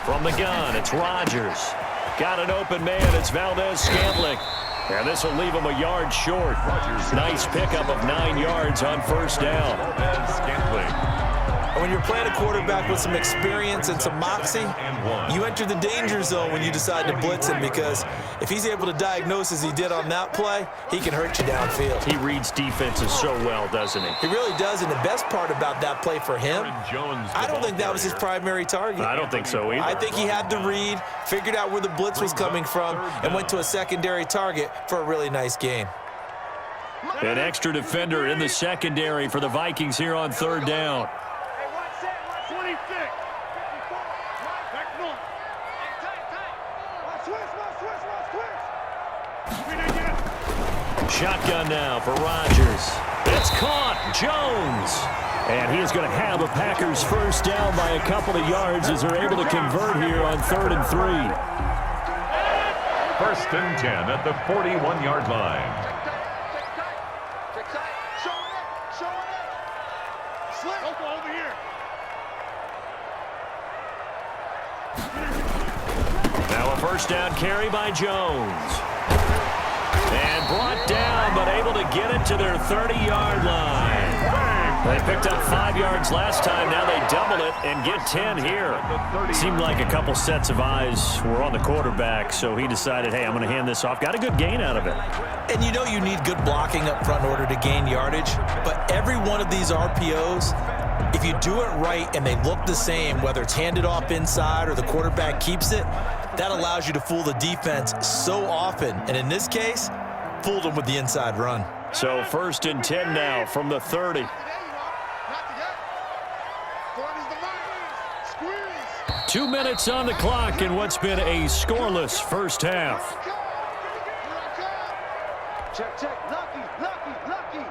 From the gun, it's Rodgers. Got an open man, it's Valdez-Scantling. And this will leave him a yard short. Nice pickup of 9 yards on first down. When you're playing a quarterback with some experience and some moxie, you enter the danger zone when you decide to blitz him, because if he's able to diagnose as he did on that play, he can hurt you downfield. He reads defenses so well, doesn't he? He really does, and the best part about that play for him, I don't think that was his primary target. I don't think so either. I think he had the read, figured out where the blitz was coming from, and went to a secondary target for a really nice gain. An extra defender in the secondary for the Vikings here on third down. Shotgun now for Rodgers. It's caught. Jones. And he is going to have the Packers first down by a couple of yards as they're able to convert here on 3rd and 3. 1st and 10 at the 41-yard line. Now a first down carry by Jones. And brought down, but able to get it to their 30-yard line. They picked up 5 yards last time. Now they double it and get 10 here. Seemed like a couple sets of eyes were on the quarterback, so he decided, hey, I'm going to hand this off. Got a good gain out of it. And you know you need good blocking up front in order to gain yardage, but every one of these RPOs, if you do it right and they look the same, whether it's handed off inside or the quarterback keeps it, that allows you to fool the defense so often. And in this case, fooled them with the inside run. So 1st and 10 now from the 30. 2 minutes on the clock in what's been a scoreless first half. Check, check. Lucky, lucky, lucky.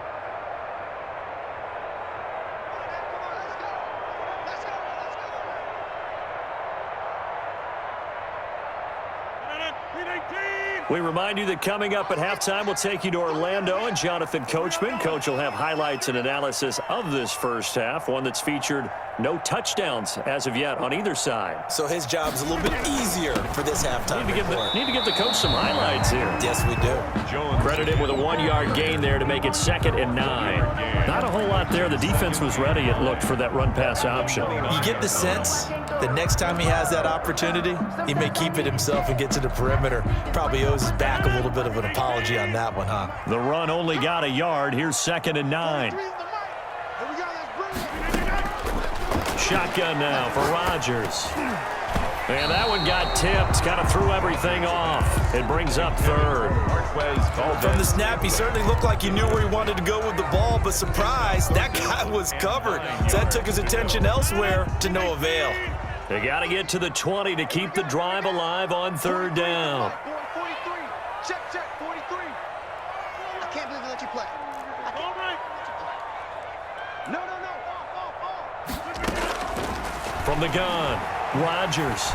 We remind you that coming up at halftime, we'll take you to Orlando and Jonathan Coachman. Coach will have highlights and analysis of this first half, one that's featured no touchdowns as of yet on either side. So his job's a little bit easier for this halftime. Need to give the coach some highlights here. Yes, we do. Credited with a 1-yard gain there to make it 2nd and 9. Not a whole lot there. The defense was ready, it looked, for that run-pass option. You get the sense that next time he has that opportunity, he may keep it himself and get to the perimeter. Probably owes his back a little bit of an apology on that one, huh? The run only got a yard. Here's 2nd and 9. Shotgun now for Rodgers. And that one got tipped, kind of threw everything off. It brings up 3rd. From the snap, he certainly looked like he knew where he wanted to go with the ball, but surprise, that guy was covered. So that took his attention elsewhere to no avail. They got to get to the 20 to keep the drive alive on 3rd down. 43. Check, check, 43. I can't believe they let you play. All right. No, no, no. From the gun, Rodgers.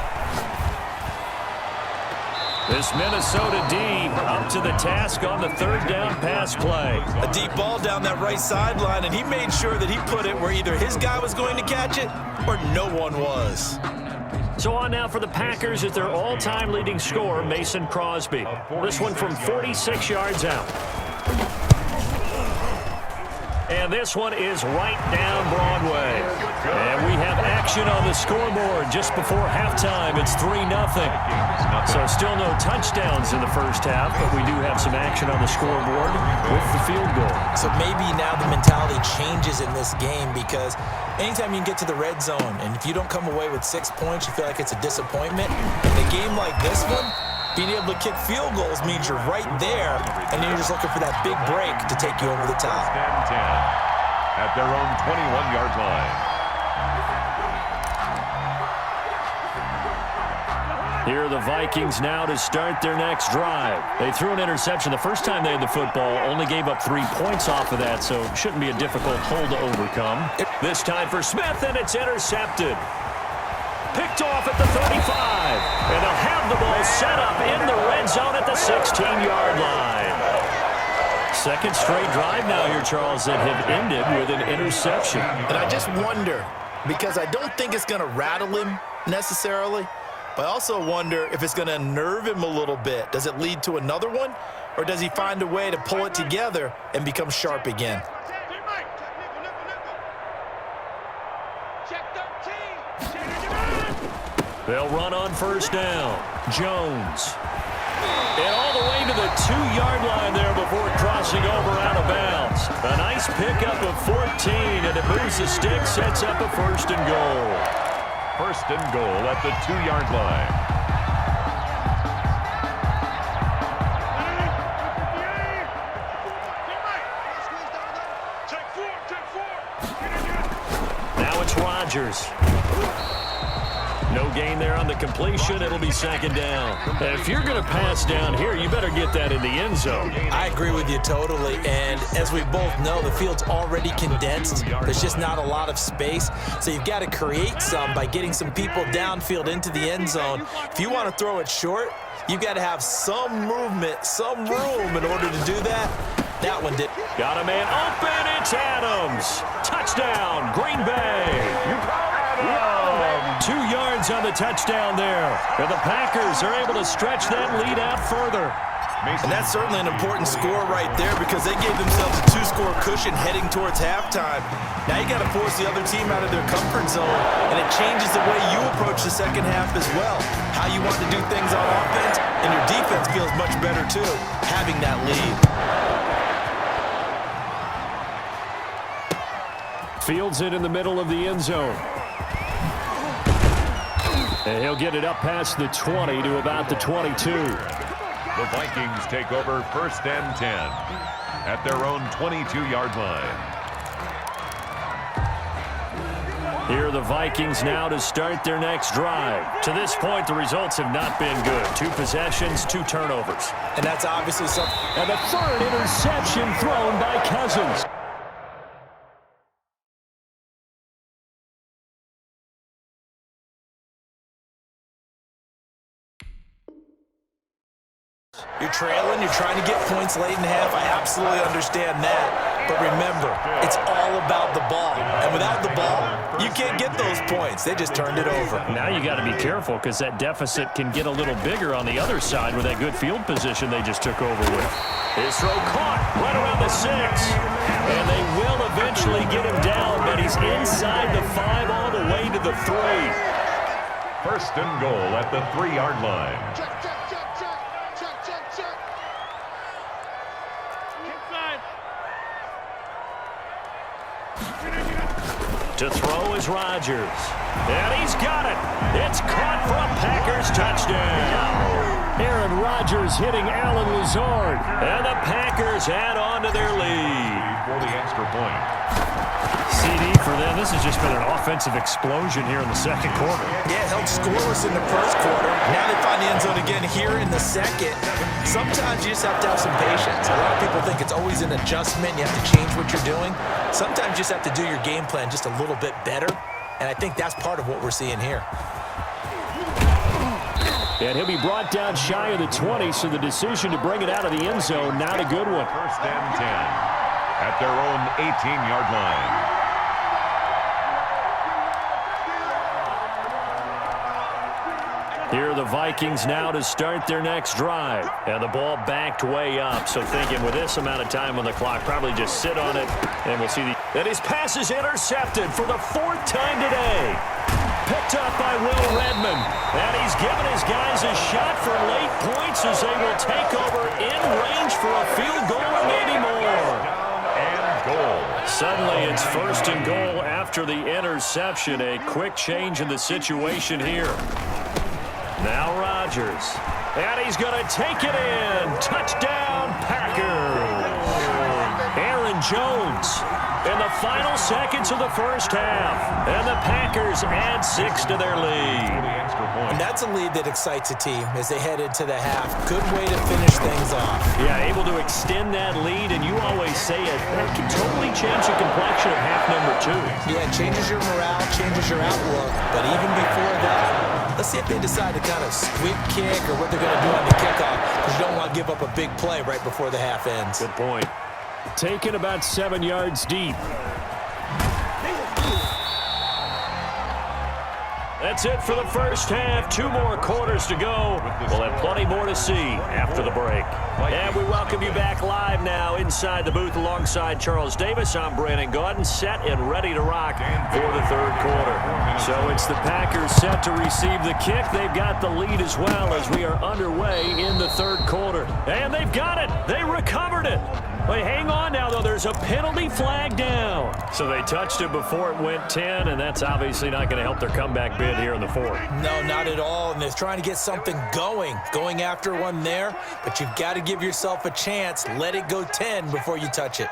This Minnesota D up to the task on the 3rd down pass play. A deep ball down that right sideline, and he made sure that he put it where either his guy was going to catch it or no one was. So on now for the Packers is their all-time leading scorer, Mason Crosby. This one from 46 yards out. And this one is right down Broadway. And we have action on the scoreboard just before halftime. It's 3-0. So still no touchdowns in the first half, but we do have some action on the scoreboard with the field goal. So maybe now the mentality changes in this game, because anytime you can get to the red zone, and if you don't come away with 6 points, you feel like it's a disappointment. In a game like this one, being able to kick field goals means you're right there, and then you're just looking for that big break to take you over the top. 10 at their own 21-yard line. Here are the Vikings now to start their next drive. They threw an interception the first time they had the football, only gave up 3 points off of that, so shouldn't be a difficult hole to overcome. This time for Smith, and it's intercepted. Picked off at the 35, and they'll have the ball set up in the red zone at the 16-yard line. Second straight drive now here, Charles, that have ended with an interception. And I just wonder, because I don't think it's going to rattle him necessarily, But I also wonder if it's going to unnerve him a little bit. Does it lead to another one? Or does he find a way to pull it together and become sharp again? They'll run on first down. Jones. And all the way to the 2-yard line there before crossing over out of bounds. A nice pickup of 14, and it moves the stick, sets up a first and goal. First and goal at the 2-yard line. Now it's Rodgers. No gain there on the completion. It'll be second down. And if you're going to pass down here, you better get that in the end zone. I agree with you totally. And as we both know, the field's already condensed. There's just not a lot of space. So you've got to create some by getting some people downfield into the end zone. If you want to throw it short, you've got to have some movement, some room in order to do that. That one did. Got a man open. It's Adams. Touchdown, Green Bay. 2 yards on the touchdown there. And the Packers are able to stretch that lead out further. And that's certainly an important score right there because they gave themselves a 2-score cushion heading towards halftime. Now you got to force the other team out of their comfort zone, and it changes the way you approach the second half as well. How you want to do things on offense, and your defense feels much better too, having that lead. Fields it in the middle of the end zone. And he'll get it up past the 20 to about the 22. The Vikings take over first and 10 at their own 22-yard line. Here are the Vikings now to start their next drive. To this point, the results have not been good. 2 possessions, 2 turnovers. And that's obviously something. And the third interception thrown by Cousins. You're trailing, you're trying to get points late in half. I absolutely understand that. But remember, it's all about the ball. And without the ball, you can't get those points. They just turned it over. Now you got to be careful because that deficit can get a little bigger on the other side with that good field position they just took over with. His throw caught right around the 6. And they will eventually get him down, but he's inside the 5 all the way to the 3. First and goal at the 3-yard line. To throw is Rodgers. And he's got it. It's caught for a Packers touchdown. Aaron Rodgers hitting Alan Lazard. And the Packers add on to their lead. For the extra point. CD for them. This has just been an offensive explosion here in the second quarter. Yeah, held scoreless in the first quarter. Now they find the end zone again here in the second. Sometimes you just have to have some patience. A lot of people think it's always an adjustment. You have to change what you're doing. Sometimes you just have to do your game plan just a little bit better. And I think that's part of what we're seeing here. And he'll be brought down shy of the 20, so the decision to bring it out of the end zone, not a good one. First and 10 at their own 18-yard line. Here are the Vikings now to start their next drive. And the ball backed way up, so thinking with this amount of time on the clock, probably just sit on it, and we'll see that his pass is intercepted for the 4th time today. Picked up by Will Redmond. And he's given his guys a shot for late points as they will take over in range for a field goal or maybe more. And goal. Suddenly it's first and goal after the interception. A quick change in the situation here. Now Rodgers. And he's going to take it in. Touchdown, Packers. Aaron Jones in the final seconds of the first half. And the Packers add 6 to their lead. And that's a lead that excites a team as they head into the half. Good way to finish things off. Yeah, able to extend that lead, and you always say it can totally change the complexion of half number 2. Yeah, it changes your morale, changes your outlook. But even before that, let's see if they decide to kind of squib kick or what they're going to do on the kickoff, because you don't want to give up a big play right before the half ends. Good point. Taken about 7 yards deep. That's it for the first half. 2 more quarters to go. We'll have plenty more to see after the break. And we welcome you back live now inside the booth alongside Charles Davis. I'm Brandon Gaudin, set and ready to rock for the third quarter. So it's the Packers set to receive the kick. They've got the lead as well as we are underway in the third quarter. And they've got it. They recovered it. Wait, hang on now, though. There's a penalty flag down. So they touched it before it went 10, and that's obviously not going to help their comeback bid here in the fourth. No, not at all, and they're trying to get something going after one there, but you've got to give yourself a chance. Let it go 10 before you touch it.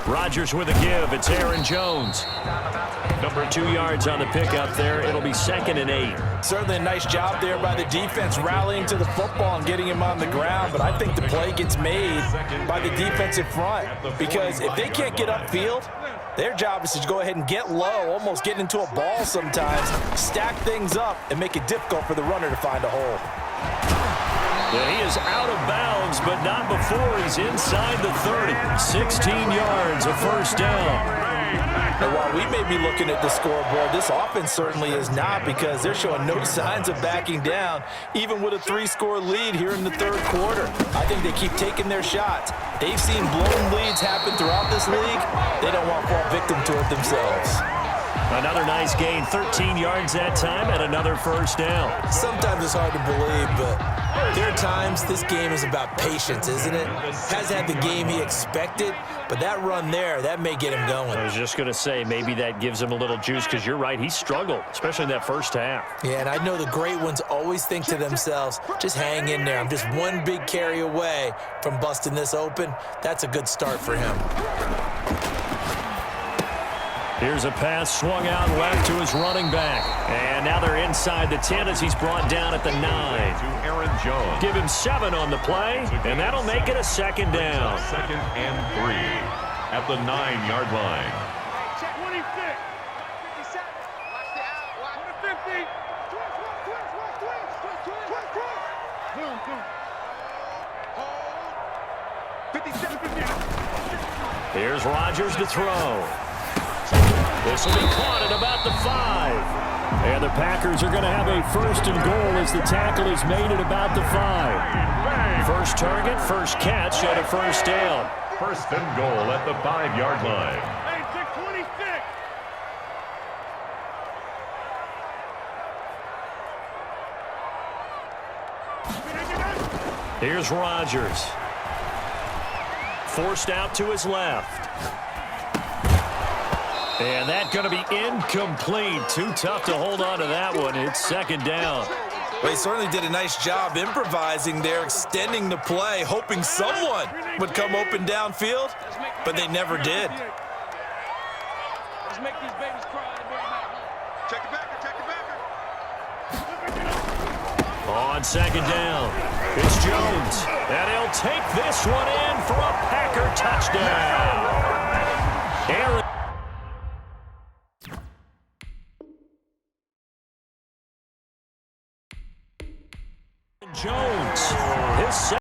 Rodgers with a give. It's Aaron Jones. Number 2 yards on the pickup there. It'll be 2nd and 8. Certainly a nice job there by the defense rallying to the football and getting him on the ground, but I think the play gets made by the defensive front because if they can't get upfield, their job is to go ahead and get low, almost get into a ball sometimes, stack things up, and make it difficult for the runner to find a hole. Yeah, he is out of bounds, but not before he's inside the 30. 16 yards, a first down. And while we may be looking at the scoreboard, this offense certainly is not because they're showing no signs of backing down, even with a 3-score lead here in the third quarter. I think they keep taking their shots. They've seen blown leads happen throughout this league. They don't want to fall victim to it themselves. Another nice gain, 13 yards that time, and another first down. Sometimes it's hard to believe, but there are times this game is about patience, isn't it? Hasn't had the game he expected, but that run there, that may get him going. I was just going to say, maybe that gives him a little juice because you're right, he struggled, especially in that first half. Yeah, and I know the great ones always think to themselves, just hang in there. I'm just one big carry away from busting this open. That's a good start for him. Here's a pass swung out left to his running back. And now they're inside the 10 as he's brought down at the 9. To Aaron Jones. Give him 7 on the play, and that'll make it a 2nd down. 2nd and 3 at the 9-yard line. Check 26. 57. Watch the out. Watch 50. Twist. Here's Rodgers to throw. This will be caught at about the 5. And the Packers are going to have a 1st and goal as the tackle is made at about the 5. First target, first catch, and a first down. 1st and goal at the 5-yard line. Here's Rodgers. Forced out to his left. And that's going to be incomplete. Too tough to hold on to that one. It's 2nd down. Well, he certainly did a nice job improvising there, extending the play, hoping someone would come open downfield, but they never did. Let's make these babies cry. Check it back. Check it back. On 2nd down, it's Jones. And he'll take this one in for a Packer touchdown. Aaron Jones, his